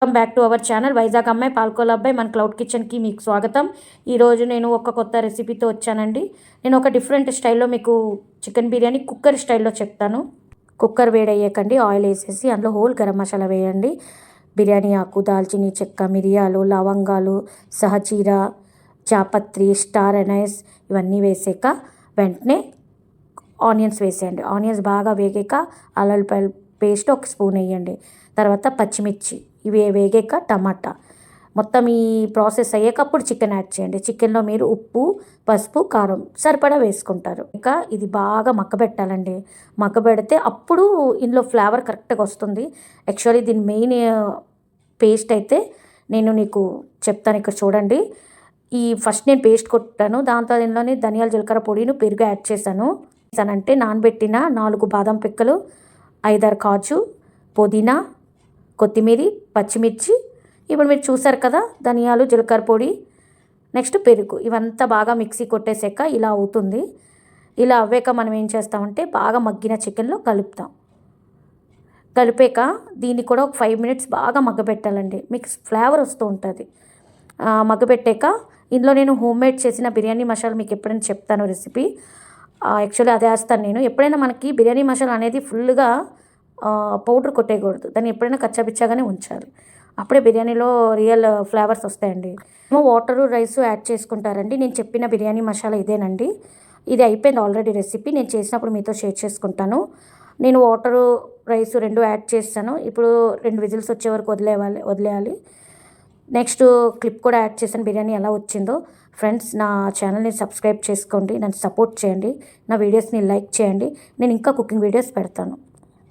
Welcome back to our channel Vizag అమ్మాయి పాల్కోల అబ్బాయి మన క్లౌడ్ కిచెన్కి మీకు స్వాగతం. ఈరోజు నేను ఒక కొత్త రెసిపీతో వచ్చానండి. నేను ఒక డిఫరెంట్ స్టైల్లో మీకు చికెన్ బిర్యానీ కుక్కర్ స్టైల్లో చెప్తాను. కుక్కర్ వేడయ్యాకండి ఆయిల్ వేసేసి అందులో హోల్ గరం మసాలా వేయండి. బిర్యానీ ఆకు, దాల్చిని చెక్క, మిరియాలు, లవంగాలు, సహచీర, జాపత్రి, స్టార్ అనైస్ ఇవన్నీ వేసాక వెంటనే ఆనియన్స్ వేసేయండి. ఆనియన్స్ బాగా వేగాక అల్లం పేస్ట్ ఒక స్పూన్ వేయండి. తర్వాత పచ్చిమిర్చి ఇవి వేగాక టమాటా మొత్తం ఈ ప్రాసెస్ అయ్యాక అప్పుడు చికెన్ యాడ్ చేయండి. చికెన్లో మీరు ఉప్పు, పసుపు, కారం సరిపడా వేసుకుంటారు. ఇంకా ఇది బాగా మగ్గబెట్టాలండి. మగ్గబెడితే అప్పుడు ఇందులో ఫ్లేవర్ కరెక్ట్గా వస్తుంది. యాక్చువల్లీ దీని మెయిన్ పేస్ట్ అయితే నేను నీకు చెప్తాను. ఇక్కడ చూడండి, ఈ ఫస్ట్ నేను పేస్ట్ కొట్టాను. దాంతో దీనిలోని ధనియాల జీలకర్ర పొడిను పెరుగు యాడ్ చేశాను. అంటే నానబెట్టిన 4 బాదం పిక్కలు, 5-6 కాజు, పుదీనా, కొత్తిమీర, పచ్చిమిర్చి, ఇప్పుడు మీరు చూసారు కదా ధనియాలు, జీలకర్ర పొడి, నెక్స్ట్ పెరుగు, ఇవంతా బాగా మిక్సీ కొట్టేసాక ఇలా అవుతుంది. ఇలా అవ్వాక మనం ఏం చేస్తామంటే బాగా మగ్గిన చికెన్లో కలుపుతాం. కలిపాక దీన్ని కూడా ఒక 5 మినిట్స్ బాగా మగ్గబెట్టాలండి. మీకు ఫ్లేవర్ వస్తూ ఉంటుంది. మగ్గబెట్టాక ఇందులో నేను హోమ్మేడ్ చేసిన బిర్యానీ మసాలా మీకు ఎప్పుడైనా చెప్తాను రెసిపీ. యాక్చువల్లీ అదే వేస్తాను నేను. ఎప్పుడైనా మనకి బిర్యానీ మసాలా అనేది ఫుల్గా పౌడర్ కొట్టేయకూడదు. దాన్ని ఎప్పుడైనా కచ్చాపిచ్చాగానే ఉంచాలి. అప్పుడే బిర్యానీలో రియల్ ఫ్లేవర్స్ వస్తాయండి. వాటరు, రైసు యాడ్ చేసుకుంటారండి. నేను చెప్పిన బిర్యానీ మసాలా ఇదేనండి. ఇది అయిపోయింది ఆల్రెడీ రెసిపీ. నేను చేసినప్పుడు మీతో షేర్ చేసుకుంటాను. నేను వాటరు, రైసు 2 యాడ్ చేస్తాను. ఇప్పుడు 2 విజిల్స్ వచ్చే వరకు వదిలేయాలి. నెక్స్ట్ క్లిప్ కూడా యాడ్ చేశాను బిర్యానీ ఎలా వచ్చిందో. ఫ్రెండ్స్, నా ఛానల్ని సబ్స్క్రైబ్ చేసుకోండి, నన్ను సపోర్ట్ చేయండి, నా వీడియోస్ని లైక్ చేయండి. నేను ఇంకా కుకింగ్ వీడియోస్ పెడతాను.